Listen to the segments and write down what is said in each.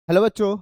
Hello बच्चों।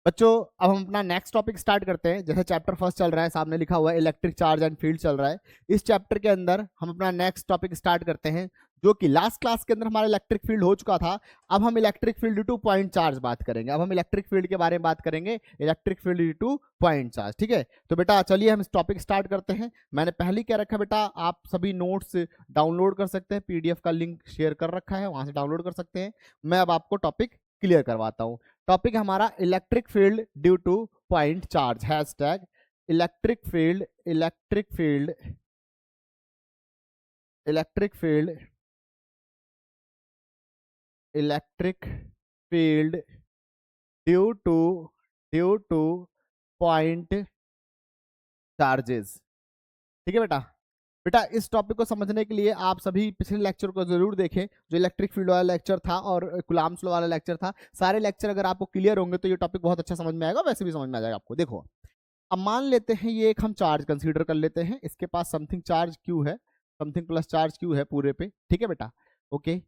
बच्चों, अब हम अपना नेक्स्ट टॉपिक स्टार्ट करते हैं। जैसे चैप्टर फर्स्ट चल रहा है, सामने लिखा हुआ है इलेक्ट्रिक चार्ज एंड फील्ड चल रहा है। इस चैप्टर के अंदर हम अपना नेक्स्ट टॉपिक स्टार्ट करते हैं, जो कि लास्ट क्लास के अंदर हमारा इलेक्ट्रिक फील्ड हो चुका था। अब हम electric field to point charge बात करेंगे। अब हम इलेक्ट्रिक फील्ड के बारे में बात करेंगे, electric field to point charge. ठीक है, तो बेटा चलिए हम इस टॉपिक स्टार्ट करते हैं। मैंने पहले क्या रखा बेटा, आप सभी नोट्स डाउनलोड कर सकते हैं, पीडीएफ का लिंक शेयर कर रखा है, वहां से डाउनलोड कर सकते हैं। मैं अब आपको टॉपिक क्लियर करवाता हूँ। टॉपिक हमारा electric field due to point charge. Hashtag electric field, electric field, electric field, electric field due to due to point charges. ठीक है बेटा। बेटा इस टॉपिक को समझने के लिए आप सभी पिछले लेक्चर को जरूर देखें, जो इलेक्ट्रिक फील्ड वाला लेक्चर था और कूलम्ब्स लॉ वाला लेक्चर था। सारे लेक्चर अगर आपको क्लियर होंगे तो ये टॉपिक बहुत अच्छा समझ में आएगा, वैसे भी समझ में आ जाएगा आपको। देखो, अब मान लेते हैं ये एक हम चार्ज कंसीडर कर लेते हैं, इसके पास समथिंग चार्ज क्यू है, समथिंग प्लस चार्ज क्यू है पूरे पे। ठीक है बेटा, ओके।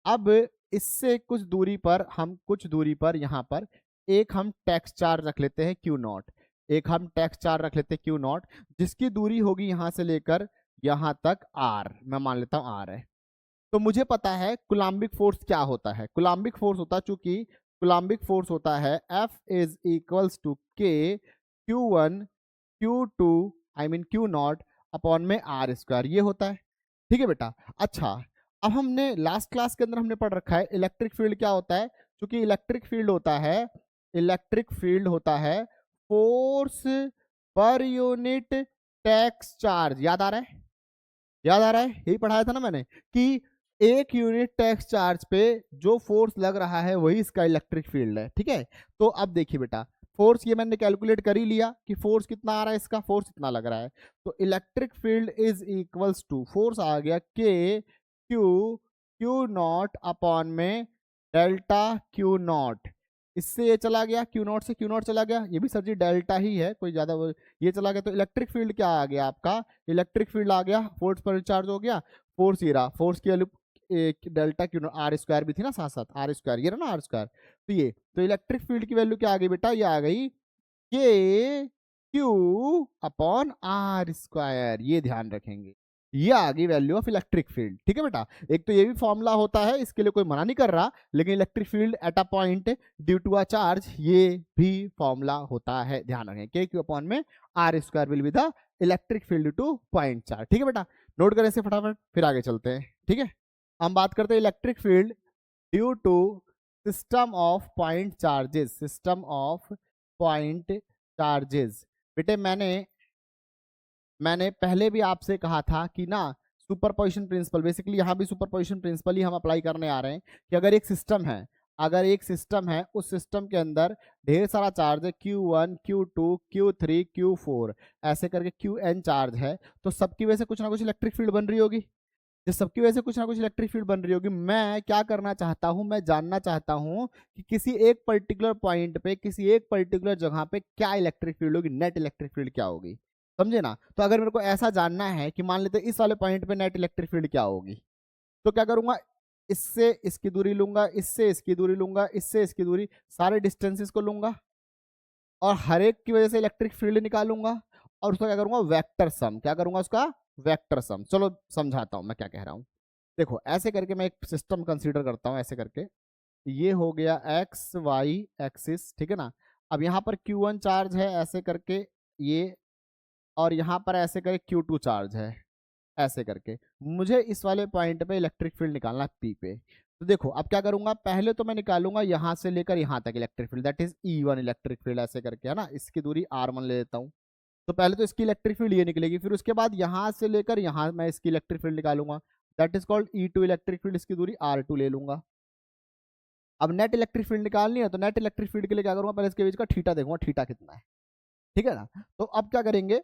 अब इससे कुछ दूरी पर, हम कुछ दूरी पर यहाँ पर एक हम टैक्स चार्ज रख लेते हैं क्यू नॉट, एक हम टैक्स चार्ज रख लेते हैं क्यू नॉट, जिसकी दूरी होगी यहाँ से लेकर यहाँ तक आर, मैं मान लेता हूँ आर है। तो मुझे पता है कुलाम्बिक फोर्स क्या होता है। कुलाम्बिक फोर्स होता है, चूंकि कुलाम्बिक फोर्स होता है F इज इक्वल्स टू के Q1 Q2 I mean Q naught upon में आर स्क्वायर, ये होता है। ठीक है बेटा। अच्छा, अब हमने लास्ट क्लास के अंदर हमने पढ़ रखा है इलेक्ट्रिक फील्ड क्या होता है। क्योंकि इलेक्ट्रिक फील्ड होता है, इलेक्ट्रिक फील्ड होता है force per unit tax charge. याद आ रहा है, याद आ रहा है, यही पढ़ाया था ना मैंने कि एक यूनिट टैक्स चार्ज पे जो फोर्स लग रहा है वही इसका इलेक्ट्रिक फील्ड है। ठीक है, तो अब देखिए बेटा, फोर्स ये मैंने कैलकुलेट कर ही लिया कि फोर्स कितना आ रहा है, इसका फोर्स इतना लग रहा है। तो electric field is equals to, force आ गया के क्यू क्यू नॉट अपॉन में डेल्टा क्यू नॉट। इससे ये चला गया, क्यू नॉट से क्यू नॉट चला गया, ये भी सर जी डेल्टा ही है, कोई ज्यादा ये चला गया। तो इलेक्ट्रिक फील्ड क्या आ गया आपका, इलेक्ट्रिक फील्ड आ गया, फोर्स पर चार्ज हो गया, फोर्स ये रहा, फोर्स की value delta Q R square भी थी ना, साथ साथ आर स्क्वायर, ये रहा ना आर स्क्वायर। तो ये, तो इलेक्ट्रिक फील्ड की वैल्यू क्या आ गई बेटा, ये आ गई के क्यू अपॉन आर स्क्वायर, ये ध्यान रखेंगे, ये आ गई वैल्यू ऑफ इलेक्ट्रिक फील्ड। ठीक है बेटा, एक तो ये भी फॉर्मूला होता है, इसके लिए कोई मना नहीं कर रहा, लेकिन electric field at a point due to a charge, ये भी फॉर्मूला होता है, ध्यान रखें। के क्यू अपॉन में r square will be the electric field to point charge. ठीक है बेटा, नोट करें इसे फटाफट, फिर आगे चलते हैं। ठीक है, हम बात करते हैं electric field due to system of point charges, system of point charges. बेटे मैंने पहले भी आपसे कहा था कि ना, सुपरपोजिशन प्रिंसिपल, बेसिकली यहाँ भी सुपरपोजिशन प्रिंसिपल ही हम अप्लाई करने आ रहे हैं कि अगर एक सिस्टम है, अगर एक सिस्टम है, उस सिस्टम के अंदर ढेर सारा चार्ज है, Q1 Q2 Q3 Q4 ऐसे करके Qn चार्ज है, तो सबकी वजह से कुछ ना कुछ इलेक्ट्रिक फील्ड बन रही होगी। जब सबकी वजह से कुछ ना कुछ इलेक्ट्रिक फील्ड बन रही होगी, मैं क्या करना चाहता हूं, मैं जानना चाहता हूं कि किसी एक पर्टिकुलर पॉइंट पे, किसी एक पर्टिकुलर जगह पे क्या इलेक्ट्रिक फील्ड होगी, नेट इलेक्ट्रिक फील्ड क्या होगी। समझे ना। तो अगर मेरे को ऐसा जानना है कि मान लेते इस वाले पॉइंट पे नेट इलेक्ट्रिक फील्ड क्या होगी, तो क्या करूंगा, इससे इसकी दूरी लूंगा, इससे इसकी दूरी लूंगा, इससे इसकी दूरी, सारे डिस्टेंसेस को लूंगा और हर एक की वजह से इलेक्ट्रिक फील्ड निकालूंगा और उसका क्या करूंगा, वेक्टर सम, क्या करूंगा उसका, वेक्टर सम। चलो समझाता हूं मैं क्या कह रहा हूं। देखो, ऐसे करके मैं एक सिस्टम कंसीडर करता हूं, ऐसे करके ये हो गया एक्स वाई एक्सिस। ठीक है ना। अब यहाँ पर Q1 चार्ज है ऐसे करके ये, और यहाँ पर ऐसे करके Q2 चार्ज है ऐसे करके। मुझे इस वाले पॉइंट पे इलेक्ट्रिक फील्ड निकालना पी पे। तो देखो, अब क्या करूंगा, पहले तो मैं निकालूंगा यहाँ से लेकर यहाँ तक electric field, that is E1 electric field, ऐसे करके है ना, इसकी दूरी R1 ले लेता हूँ। तो पहले तो इसकी इलेक्ट्रिक फील्ड ये निकलेगी, फिर उसके बाद यहाँ से लेकर यहाँ मैं इसकी इलेक्ट्रिक फील्ड निकालूंगा, that is called E2 electric field, इसकी दूरी R2 ले लूंगा। अब नेट इलेक्ट्रिक फील्ड निकालनी है, तो नेट इलेक्ट्रिक फील्ड के लिए क्या करूंगा, पहले इसके बीच का थीटा देखूंगा, थीटा कितना है। ठीक है ना। तो अब क्या करेंगे,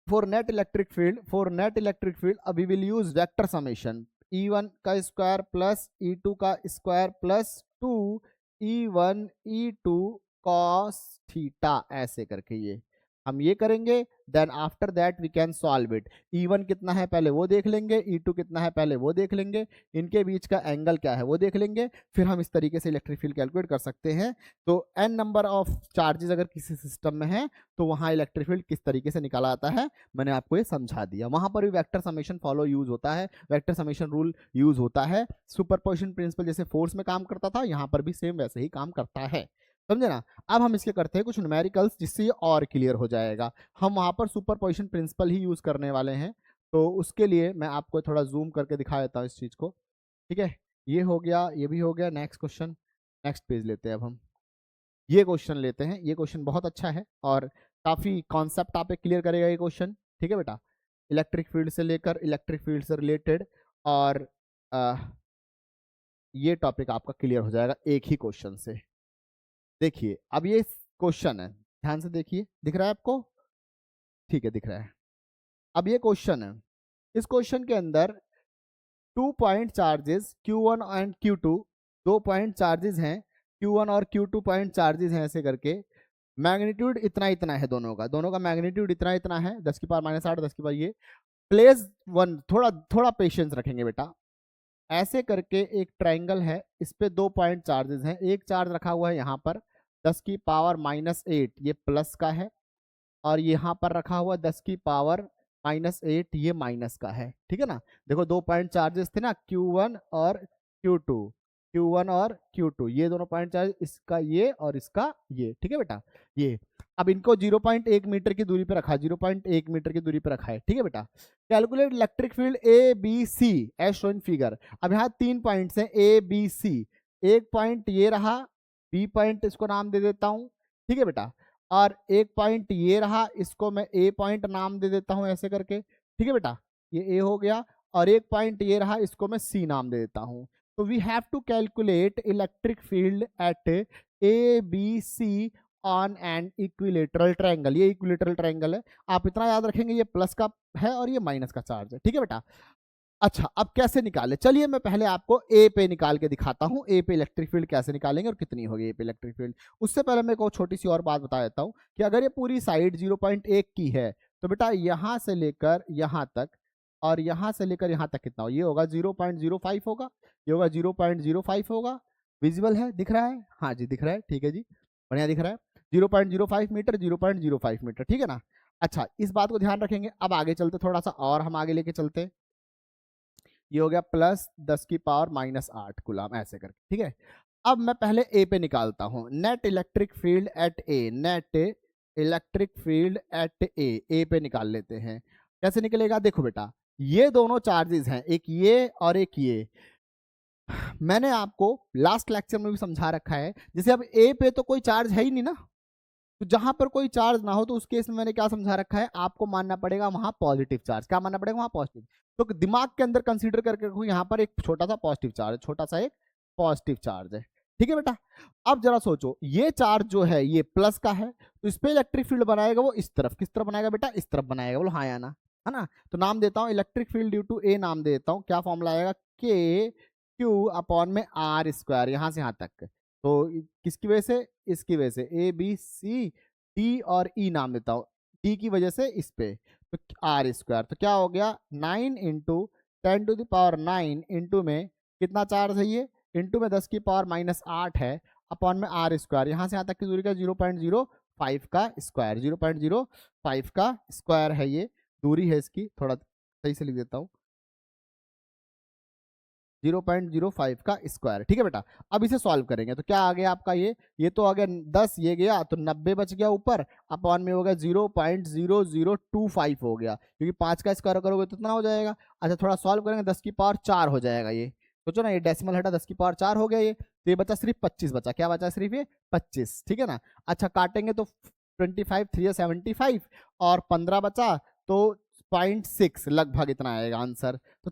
for net electric field, for net electric field अभी will use vector summation, E1 का स्क्वायर प्लस E2 का square plus 2 E1 E2 cos theta, ऐसे करके ये हम ये करेंगे, then after that we can solve it. E1 कितना है पहले वो देख लेंगे, E2 कितना है पहले वो देख लेंगे, इनके बीच का एंगल क्या है वो देख लेंगे, फिर हम इस तरीके से इलेक्ट्रिक फील्ड कैलकुलेट कर सकते हैं। तो n नंबर ऑफ चार्जेस अगर किसी सिस्टम में है तो वहां इलेक्ट्रिक फील्ड किस तरीके से निकाला जाता है मैंने आपको ये समझा दिया। वहां पर भी वेक्टर समेशन फॉलो यूज होता है, वेक्टर समेशन रूल यूज होता है। सुपरपोजिशन प्रिंसिपल जैसे फोर्स में काम करता था, यहाँ पर भी सेम वैसे ही काम करता है, समझे ना। अब हम इसके करते हैं कुछ न्यूमेरिकल्स जिससे ये और क्लियर हो जाएगा। हम वहां पर सुपरपोजिशन प्रिंसिपल ही यूज करने वाले हैं, तो उसके लिए मैं आपको थोड़ा जूम करके दिखा देता हूँ इस चीज को। ठीक है, ये हो गया, ये भी हो गया। नेक्स्ट क्वेश्चन, नेक्स्ट पेज लेते हैं अब हम। ये क्वेश्चन लेते हैं, ये क्वेश्चन बहुत अच्छा है और काफी कॉन्सेप्ट आप क्लियर करेगा ये क्वेश्चन। ठीक है बेटा, इलेक्ट्रिक फील्ड से लेकर इलेक्ट्रिक फील्ड से रिलेटेड और ये टॉपिक आपका क्लियर हो जाएगा एक ही क्वेश्चन से। देखिए अब ये क्वेश्चन है, ध्यान से देखिए, दिख रहा है आपको? ठीक है, दिख रहा है। अब ये क्वेश्चन है, इस क्वेश्चन के अंदर 2 point charges Q1 and Q2, 2 point charges हैं, Q1 और Q2 पॉइंट चार्जेस हैं ऐसे करके। मैग्नीट्यूड इतना इतना है दोनों का मैग्नीट्यूड इतना इतना है, 10 की पावर -8, 10 की पावर ये। प्लेस वन, थोड़ा थोड़ा पेशेंस रखेंगे बेटा। ऐसे करके एक ट्रायंगल है, इस पे 2 पॉइंट चार्जेस हैं, एक चार्ज रखा हुआ है यहाँ पर 10 की पावर -8, ये प्लस का है, और यहाँ पर रखा हुआ 10 की पावर -8, ये माइनस का है। ठीक है ना। देखो 2 पॉइंट चार्जेस थे ना, Q1 और Q2, Q1 और Q2, ये दोनों पॉइंट चार्ज, इसका ये और इसका ये। ठीक है बेटा, ये अब इनको 0.1 मीटर की दूरी पे रखा है, 0.1 मीटर की दूरी पे रखा है। ठीक है बेटा, calculate electric field A B C as shown figure. अब यहाँ 3 पॉइंट्स हैं ए बी सी, एक पॉइंट ये रहा, बी पॉइंट इसको नाम दे देता हूँ। ठीक है बेटा, और एक पॉइंट ये रहा, इसको मैं ए पॉइंट नाम दे देता हूं ऐसे करके। ठीक है बेटा, ये ए हो गया, और एक पॉइंट ये रहा, इसको मैं सी नाम दे देता हूं। तो we have to calculate electric field at A B C on an equilateral triangle. ये इक्विलेटरल ट्रायंगल है, आप इतना याद रखेंगे, ये प्लस का है और ये माइनस का चार्ज है। ठीक है बेटा, अच्छा अब कैसे निकाले, चलिए मैं पहले आपको ए पे निकाल के दिखाता हूं, ए पे इलेक्ट्रिक फील्ड कैसे निकालेंगे और कितनी होगी ए पे इलेक्ट्रिक फील्ड। उससे पहले मैं एक छोटी सी और बात बता देता हूं कि अगर ये पूरी साइड 0.1 की है तो बेटा यहां से लेकर यहां तक और यहां से लेकर यहां तक कितना हो, ये होगा 0.05 होगा, ये होगा 0.05 होगा। विजिबल है, दिख रहा है? हाँ जी दिख रहा है, ठीक है जी, बढ़िया दिख रहा है। 0.05 मीटर, 0.05 मीटर, ठीक है ना। अच्छा इस बात को ध्यान रखेंगे। अब आगे चलते, थोड़ा सा और हम आगे लेके चलते। ये हो गया प्लस 10 की पावर -8 कूलम ऐसे करके। ठीक है, अब मैं पहले ए पे निकालता हूं, net electric field at A, net electric field at A, A पे निकाल लेते हैं। कैसे निकलेगा, देखो बेटा ये दोनों चार्जेस हैं, एक ये और एक ये। मैंने आपको लास्ट लेक्चर में भी समझा रखा है, जैसे अब ए पे तो कोई चार्ज है ही नहीं ना, तो जहां पर कोई चार्ज ना हो तो उस केस में मैंने क्या समझा रखा है, आपको मानना पड़ेगा वहां पॉजिटिव चार्ज। क्या मानना पड़ेगा वहां? पॉजिटिव। तो दिमाग के अंदर कंसीडर करके रखो यहाँ पर एक छोटा सा पॉजिटिव चार्ज, छोटा सा एक पॉजिटिव चार्ज है। ठीक है बेटा, अब जरा सोचो, ये चार्ज जो है ये प्लस का है, तो इस पे इलेक्ट्रिक फील्ड बनाएगा वो इस तरफ, किस तरफ बनाएगा बेटा? इस तरफ बनाएगा। बोलो हाँ या ना, है ना। तो नाम देता हूँ इलेक्ट्रिक फील्ड ड्यू टू ए, नाम दे देता हूँ। क्या फॉर्मूला आएगा? के क्यू अपॉन में आर स्क्वायर, यहां से यहां तक। तो किसकी वजह से? इसकी वजह से, ए बी सी डी और ई नाम देता हूँ, डी की वजह से इस पे, तो आर स्क्वायर। तो क्या हो गया 9 इंटू 10⁻⁹ इंटू में कितना चार्ज है ये, इंटू में 10 की पावर -8 है, अपॉन में आर स्क्वायर, यहाँ से यहाँ तक की दूरी का 0.05 का स्क्वायर, 0.05 का स्क्वायर है ये दूरी है इसकी। थोड़ा सही से लिख देता हूँ, 0.05 का स्क्वायर। ठीक है बेटा, अब इसे सॉल्व करेंगे तो क्या आ गया आपका, ये तो आ गया 10, ये गया तो 90 बच गया ऊपर, अपॉन में हो गया 0.0025 हो गया, क्योंकि 5 का स्क्वायर करोगे तो इतना हो जाएगा। अच्छा थोड़ा सॉल्व करेंगे, 10 की पावर 4 हो जाएगा ये। सोचो ना, ये डेसिमल हटा, 10 की पावर 4 हो गया ये, तो ये बचा सिर्फ 25 बचा। क्या बचा? सिर्फ ये 25। ठीक है ना। अच्छा काटेंगे तो 25 3 75 और 15 बचा, तो 0.6 लगभग इतना आएगा आंसर। तो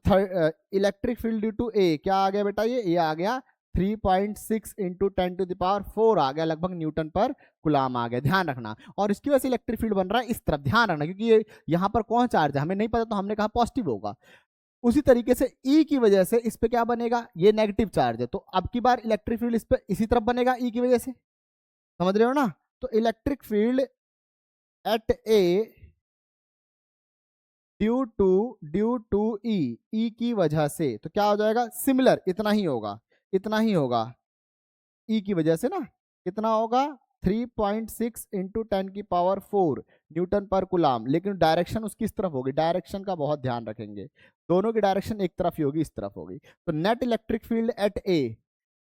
इलेक्ट्रिक फील्ड ड्यू टू ए क्या आ गया बेटा, ये आ गया 3.6 इंटू 10⁴ आ गया, लगभग न्यूटन पर गुलाम आ गया। ध्यान रखना, और इसकी वजह से इलेक्ट्रिक फील्ड बन रहा है इस तरफ, ध्यान रखना, क्योंकि ये यहाँ पर कौन चार्ज है हमें नहीं पता, तो हमने कहा पॉजिटिव होगा। उसी तरीके से ई की वजह से इस पे क्या बनेगा, ये नेगेटिव चार्ज है, तो अब की बार इलेक्ट्रिक फील्ड इस पे इसी तरफ बनेगा ई की वजह से, समझ रहे हो ना। तो electric field at A due to E की वजह से, तो क्या हो जाएगा, सिमिलर, इतना ही होगा, इतना ही होगा, ई की वजह से ना, कितना होगा 3.6 इंटू 10⁴ न्यूटन पर कुलाम। लेकिन डायरेक्शन उसकी इस तरफ होगी, डायरेक्शन का बहुत ध्यान रखेंगे, दोनों की डायरेक्शन एक तरफ ही होगी, इस तरफ होगी। तो net electric field at A,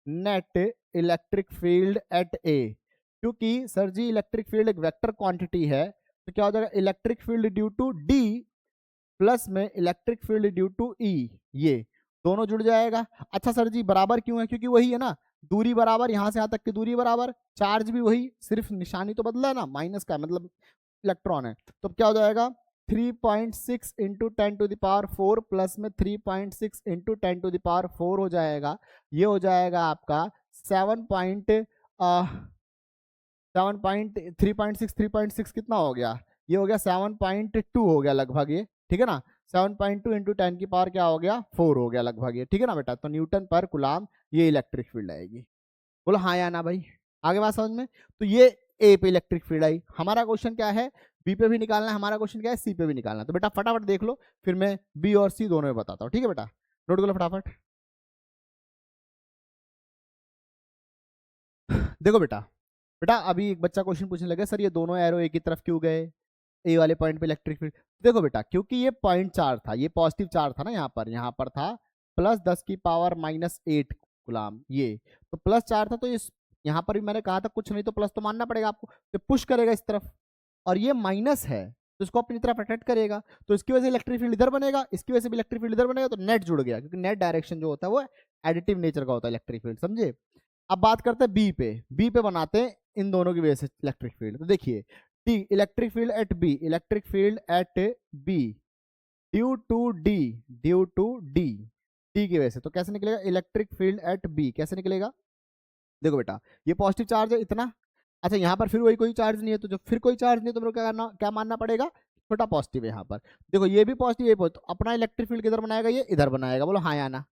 net electric field at A, क्योंकि सर जी इलेक्ट्रिक फील्ड एक वेक्टर क्वांटिटी है, तो क्या हो जाएगा, electric field due to D plus में electric field due to E, ये दोनों जुड़ जाएगा। अच्छा सर जी बराबर क्यों है, क्योंकि वही है ना, दूरी बराबर, यहां से यहां तक की दूरी बराबर, चार्ज भी वही, सिर्फ निशानी तो बदला है ना, माइनस का मतलब इलेक्ट्रॉन है। तो क्या हो जाएगा 3.6 इंटू 10⁴ प्लस में 3.6 इंटू 10⁴ हो जाएगा। ये हो जाएगा आपका 3.6 कितना हो गया, ये हो गया 7.2 हो गया लगभग ये, ठीक है ना, 7.2 इंटू 10⁻, क्या हो गया 4 हो गया लगभग ये, ठीक है ना बेटा। तो न्यूटन पर कुलाम ये इलेक्ट्रिक फील्ड आएगी। बोलो हाँ या ना भाई, आगे बात समझ में। तो ये ए पे इलेक्ट्रिक फील्ड आई। हमारा क्वेश्चन क्या है, बी पे भी निकालना है, हमारा क्वेश्चन क्या है, सी पे भी निकालना है। तो बेटा फटाफट देख लो, फिर मैं बी और सी दोनों में बताता हूँ, ठीक है बेटा, नोट कर लो फटाफट। देखो बेटा, बेटा अभी एक बच्चा क्वेश्चन पूछने लगा, सर ये दोनों एरो एक ही तरफ क्यों गए, ए वाले पॉइंट पे इलेक्ट्रिक फील्ड। देखो बेटा, क्योंकि ये पॉइंट चार्ज था, ये पॉजिटिव चार्ज था ना, यहाँ पर था +10⁻⁸ गुलाम, ये तो प्लस चार्ज था, तो ये यहाँ पर भी मैंने कहा था कुछ नहीं तो प्लस तो मानना पड़ेगा आपको, तो पुश करेगा इस तरफ, और ये माइनस है तो इसको अपनी तरफ अट्रैक्ट करेगा, तो इसकी वजह से इलेक्ट्रिक फील्ड इधर बनेगा, इसकी वजह से भी इलेक्ट्रिक फील्ड इधर बनेगा, तो नेट जुड़ गया, क्योंकि नेट डायरेक्शन जो होता है वो एडिटिव नेचर का होता है इलेक्ट्रिक फील्ड, समझे। अब बात करते हैं बी पे, बी पे बनाते हैं इन दोनों की वजह से इलेक्ट्रिक फील्ड। तो देखिए D electric field at B, electric field at B due to D, due to D, D की वजह से, तो कैसे निकलेगा इलेक्ट्रिक फील्ड एट बी, कैसे निकलेगा, देखो बेटा ये पॉजिटिव चार्ज है इतना, अच्छा यहाँ पर फिर वही कोई चार्ज नहीं है, तो जब फिर कोई चार्ज नहीं है तो मेरे को क्या करना, क्या मानना पड़ेगा, छोटा पॉजिटिव है यहाँ पर। देखो ये भी पॉजिटिव, ये पॉजिटिव, तो अपना इलेक्ट्रिक फील्ड किधर बनाएगा, ये इधर बनाएगा, बोलो हाँ या ना,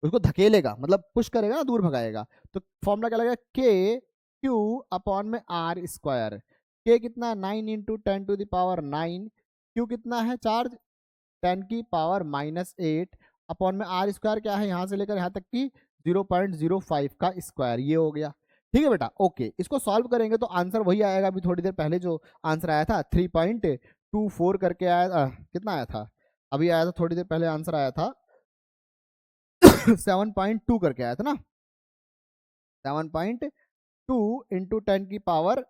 उसको धकेलेगा मतलब पुश करेगा ना, दूर भगाएगा। तो फॉर्मूला क्या लगेगा, के क्यू अपॉन में आर स्क्वायर, के कितना है 9 इंटू 10⁹, क्यू कितना है चार्ज 10⁻⁻8 अपॉन में आर स्क्वायर क्या है, यहाँ से लेकर यहाँ तक की 0.05 का स्क्वायर, ये हो गया, ठीक है बेटा। ओके, इसको सॉल्व करेंगे तो आंसर वही आएगा, अभी थोड़ी देर पहले जो आंसर आया था 3.24 करके आया, कितना आया था, अभी आया था थोड़ी देर पहले आंसर आया था 7.2 करके आया था ना, 7.2 इंटू 10⁴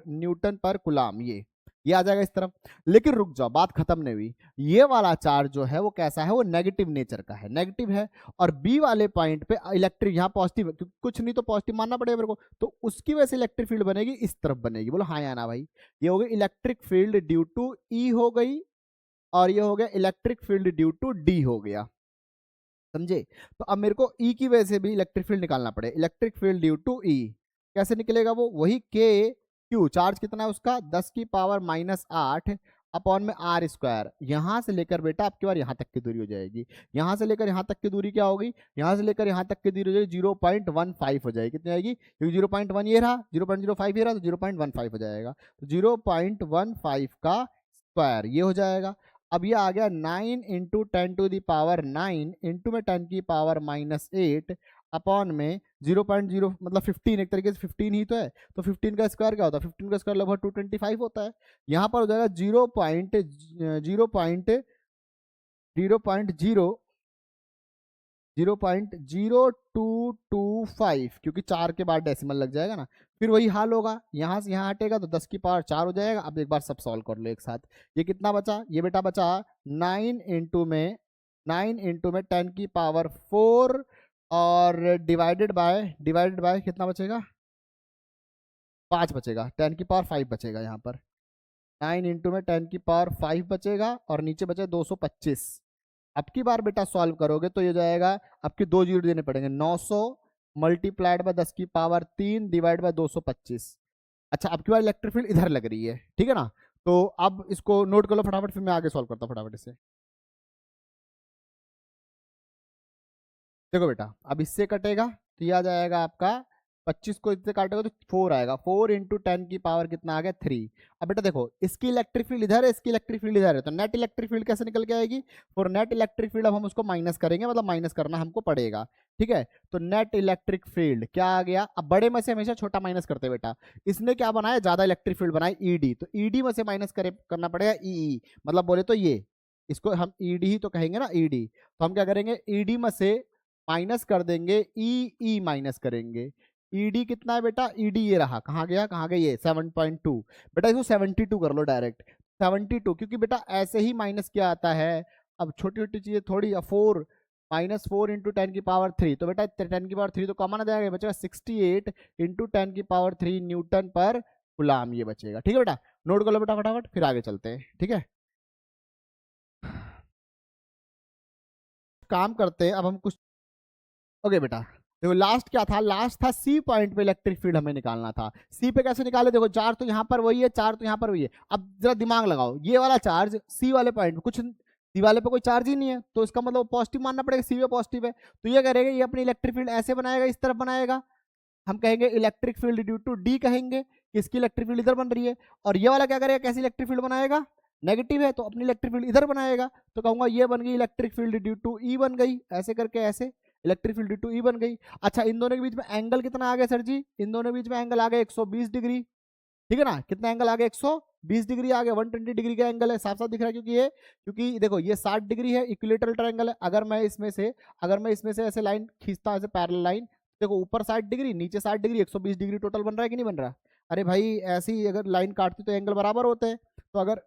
न्यूटन पर कुलाम, ये आ जाएगा इस तरफ। लेकिन रुक जाओ, बात खत्म नहीं हुई, ये वाला चार्ज जो है वो कैसा है, वो नेगेटिव नेचर का है, नेगेटिव है, और बी वाले पॉइंट पे इलेक्ट्रिक यहाँ पॉजिटिव है, क्योंकि कुछ नहीं तो पॉजिटिव मानना पड़ेगा मेरे को, तो उसकी वजह से इलेक्ट्रिक फील्ड बनेगी इस तरफ बनेगी, बोलो हाँ या ना भाई। ये हो गई electric field due to E हो गई, और ये हो गया electric field due to D हो गया, समझे। तो अब मेरे को ई की वजह से भी इलेक्ट्रिक फील्ड निकालना पड़े, इलेक्ट्रिक फील्ड ड्यू टू ई कैसे निकलेगा, वो वही के क्यू, चार्ज कितना है उसका 10⁻⁸ अपॉन में आर स्क्वायर, यहां से लेकर बेटा आपकी बार यहां तक की दूरी हो जाएगी, यहां से लेकर यहां तक की दूरी क्या होगी, यहां से लेकर यहां तक की दूरी हो जाएगी 0.15 हो जाएगी, कितनी आएगी, क्योंकि 0.1 ये रहा, 0.05 ये रहा, तो 0.15 हो जाएगा, तो 0.15 का स्क्वायर ये हो जाएगा। अब ये आ गया 9 इंटू 10⁹ इंटू में 10⁻⁻8 अपॉन में 0.0 मतलब 15, एक तरीके से 15 ही तो है, तो 15 का स्क्वायर क्या होता है, 15 का स्क्वायर लगभग 225 होता है, यहाँ पर हो जाएगा 0.0225, क्योंकि 4 के बाद डेसिमल लग जाएगा ना, फिर वही हाल होगा, यहाँ से यहाँ हटेगा तो 10⁻4 हो जाएगा। अब एक बार सब सॉल्व कर लो एक साथ, ये कितना बचा, ये बेटा बचा 9 इंटू में 10⁻4 और डिवाइडेड बाय कितना बचेगा, 5 बचेगा, 10⁵ बचेगा यहाँ पर, 9 इंटू में 10⁵ बचेगा, और नीचे बचे 225। अब की बार बेटा सॉल्व करोगे तो ये जाएगा, आपके 2 जीरो देने पड़ेंगे, 900 मल्टीप्लाइड बाय 10⁻3 डिवाइड बाय 225। अच्छा, अब की बार इलेक्ट्रिक फील्ड इधर लग रही है, ठीक है ना, तो अब इसको नोट कर लो फटाफट, फिर मैं आगे सॉल्व करता हूँ फटाफट इसे। देखो बेटा, अब इससे कटेगा तो ये आ जाएगा आपका 25 को इससे काटेगा तो 4 आएगा, 4 इंटू 10 की पावर कितना आ गया 3। अब बेटा देखो इसकी इलेक्ट्रिक फील्ड इधर है, इसकी इलेक्ट्रिक फील्ड इधर है, तो नेट इलेक्ट्रिक फील्ड कैसे निकल के आएगी, फॉर नेट इलेक्ट्रिक फील्ड अब हम उसको माइनस करेंगे, मतलब माइनस करना हमको पड़ेगा, ठीक है। तो नेट इलेक्ट्रिक फील्ड क्या आ गया, अब बड़े में से हमेशा छोटा माइनस करते हैं बेटा, इसने क्या बनाया ज्यादा इलेक्ट्रिक फील्ड बनाई ईडी, तो ईडी में से माइनस करना पड़ेगा ई, मतलब बोले तो ये इसको हम ईडी ही तो कहेंगे ना, ईडी, तो हम क्या करेंगे ईडी में से माइनस कर देंगे ई माइनस करेंगे, ईडी कितना है बेटा, ईडी ये रहा, कहाँ गया कहाँ गया ये 7.2, बेटा इसको 72 कर लो डायरेक्ट 72, क्योंकि बेटा ऐसे ही माइनस क्या आता है, अब छोटी छोटी चीजें थोड़ी, 4 -4 इंटू 10 की पावर 3, तो बेटा 10 की पावर 3 तो कॉमन आ जाएगा, बचेगा 68 इंटू 10 की पावर 3 न्यूटन पर गुलाम, ये बचेगा, ठीक है बेटा, नोट कर लो बेटा फटाफट, फिर आगे चलते हैं, ठीक है। काम करते हैं अब हम कुछ, ओके बेटा देखो लास्ट क्या था, लास्ट था सी पॉइंट पे इलेक्ट्रिक फील्ड हमें निकालना था, सी पे कैसे निकाले, देखो चार्ज तो यहाँ पर वही है, चार्ज तो यहाँ पर वही है, अब जरा दिमाग लगाओ, ये वाला चार्ज सी वाले पॉइंट पे कुछ, सी वाले पे कोई चार्ज ही नहीं है, तो इसका मतलब पॉजिटिव मानना पड़ेगा, सी पे पॉजिटिव है, तो ये करेगा ये अपनी इलेक्ट्रिक फील्ड ऐसे बनाएगा, इस तरफ बनाएगा, हम कहेंगे electric field due to D कहेंगे, कि इसकी इलेक्ट्रिक फील्ड इधर बन रही है, और ये वाला क्या करेगा, कैसी इलेक्ट्रिक फील्ड बनाएगा, नेगेटिव है तो अपनी इलेक्ट्रिक फील्ड इधर बनाएगा, तो कहूंगा ये बन गई इलेक्ट्रिक फील्ड ड्यू टू ई, बन गई ऐसे करके, ऐसे इलेक्ट्रिक फील्ड ड्यू टू ई बन गई। अच्छा इन दोनों के बीच में एंगल कितना आ गया सर जी, इन दोनों के बीच में एंगल आ गया 120 डिग्री, ठीक है ना, कितना एंगल आ गया 120 डिग्री आ गया, 120 डिग्री का एंगल है, साफ साफ दिख रहा है, क्योंकि देखो ये 60 डिग्री है, इक्विलेटरल ट्रायंगल है, अगर मैं इसमें से ऐसे लाइन खींचता हूं, ऐसे पैरेलल लाइन, देखो ऊपर 60 डिग्री नीचे 60 डिग्री, 120 डिग्री टोटल बन रहा है कि नहीं बन रहा, अरे भाई ऐसे ही अगर लाइन काटती तो एंगल बराबर होते हैं, तो अगर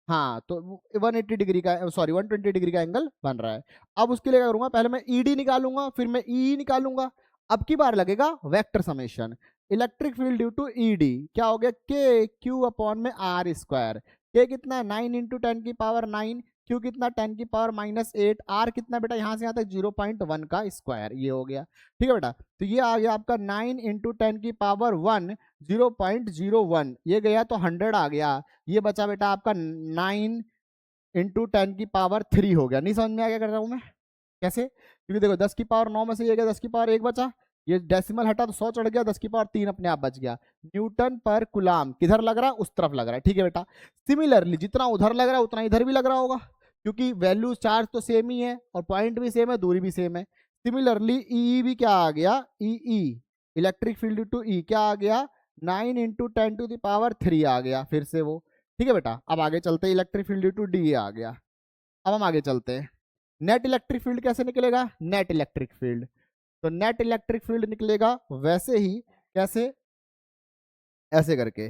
हाँ तो 180 डिग्री का, सॉरी 120 डिग्री का एंगल बन रहा है। अब उसके लिए क्या करूंगा, पहले मैं ईडी निकालूंगा, फिर मैं ई निकालूंगा, अब की बार लगेगा vector summation, electric field due to E D क्या हो गया, के क्यू अपॉन में आर स्क्वायर, के कितना है 9 इंटू 10 की पावर 9, क्यू कितना 10 की पावर -8, आर कितना बेटा यहाँ से यहाँ तक 0.1 का स्क्वायर, ये हो गया, ठीक है बेटा, तो ये आ गया आपका 9 इंटू 10 की पावर 1 0.01, ये गया तो 100 आ गया, ये बचा बेटा आपका 9 इंटू 10 की पावर 3 हो गया, नहीं समझ में आ गया कर रहा हूँ मैं कैसे, क्योंकि देखो 10 की पावर 9 में से ये गया 10 की पावर 1 बचा, ये डेसिमल हटा तो 100 चढ़ गया, 10 की पावर 3 अपने आप बच गया, न्यूटन पर कुलाम किधर लग रहा है, उस तरफ लग रहा है, ठीक है बेटा। सिमिलरली जितना उधर लग रहा है उतना इधर भी लग रहा होगा, क्योंकि वैल्यू चार्ज तो सेम ही है और पॉइंट भी सेम है, दूरी भी सेम है। सिमिलरली ई भी क्या आ गया, ई इलेक्ट्रिक फील्ड टू ई क्या आ गया 9 इंटू 10 टू दावर 3 आ गया, फिर से वो, ठीक है बेटा। अब आगे चलते हैं, इलेक्ट्रिक फील्ड टू डी आ गया, अब हम आगे चलते हैं, नेट इलेक्ट्रिक फील्ड कैसे निकलेगा, नेट इलेक्ट्रिक फील्ड, तो नेट इलेक्ट्रिक फील्ड निकलेगा वैसे ही, कैसे, ऐसे करके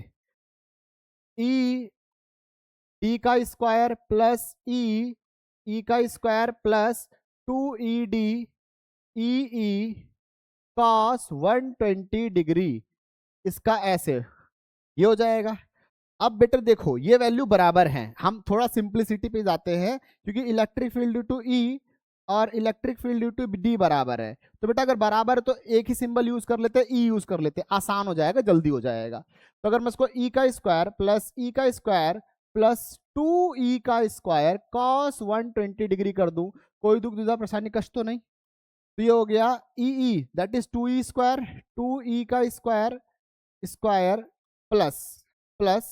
ई डी का स्क्वायर प्लस ई का square plus 2ED E cos 120 degree, इसका ऐसे ये हो जाएगा। अब बेटर देखो ये वैल्यू बराबर हैं, हम थोड़ा सिंप्लिसिटी पे जाते हैं, क्योंकि इलेक्ट्रिक फील्ड टू ई और इलेक्ट्रिक फील्ड टू डी बराबर है, तो बेटा अगर बराबर है तो एक ही सिंबल यूज कर लेते हैं, ई यूज कर लेते हैं, आसान हो जाएगा, जल्दी हो जाएगा। तो अगर मैं इसको ई का स्क्वायर प्लस ई का स्क्वायर प्लस 2E का स्क्वायर कॉस 120 डिग्री कर दूं, कोई दुख दुविधा परेशानी कष्ट तो नहीं, तो ये हो गया ई that is 2E square, 2E का square square plus plus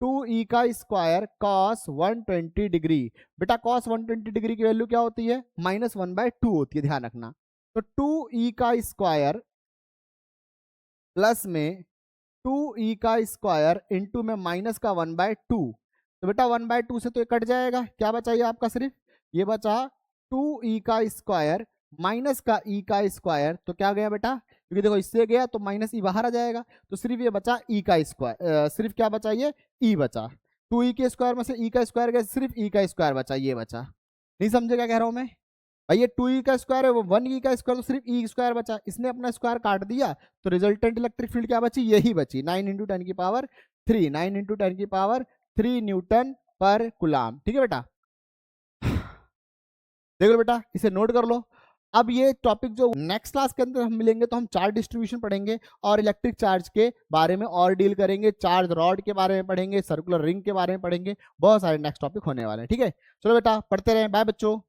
2E का स्क्वायर कॉस 120 डिग्री, बेटा कॉस 120 डिग्री की वैल्यू क्या होती है, -1/2 होती है, ध्यान रखना। तो 2E का स्क्वायर प्लस में 2E का स्क्वायर इंटू में माइनस का 1/2, तो बेटा 1/2 से तो ये कट जाएगा, क्या बचा ये आपका, सिर्फ ये बचा 2E का स्क्वायर माइनस का E का स्क्वायर, तो क्या गया बेटा, क्योंकि देखो इससे गया तो माइनस ई बाहर आ जाएगा, तो सिर्फ ये बचा ई का स्क्वायर, सिर्फ क्या बचा ये ई बचा, 2E के स्क्वायर में से ई का स्क्वायर गया, सिर्फ ई का स्क्वायर बचा, ये बचा, नहीं समझे क्या कह रहा हूं मैं भाई, ये 2E का स्क्वायर है, वो 1E का स्क्वायर, तो सिर्फ ई स्क्वायर बचा, इसने अपना स्क्वायर काट दिया, तो रिजल्टेंट इलेक्ट्रिक फील्ड क्या बची, यही बची 9 इंटू 10 की पावर 3, 9 इंटू 10 की पावर 3 न्यूटन पर कुलाम, ठीक है बेटा। देख लो बेटा, इसे नोट कर लो। अब ये टॉपिक जो नेक्स्ट क्लास के अंदर हम मिलेंगे तो हम चार्ज डिस्ट्रीब्यूशन पढ़ेंगे और इलेक्ट्रिक चार्ज के बारे में और डील करेंगे, चार्ज रॉड के बारे में पढ़ेंगे, सर्कुलर रिंग के बारे में पढ़ेंगे, बहुत सारे नेक्स्ट टॉपिक होने वाले हैं, ठीक है। चलो बेटा पढ़ते रहें, बाय बच्चों।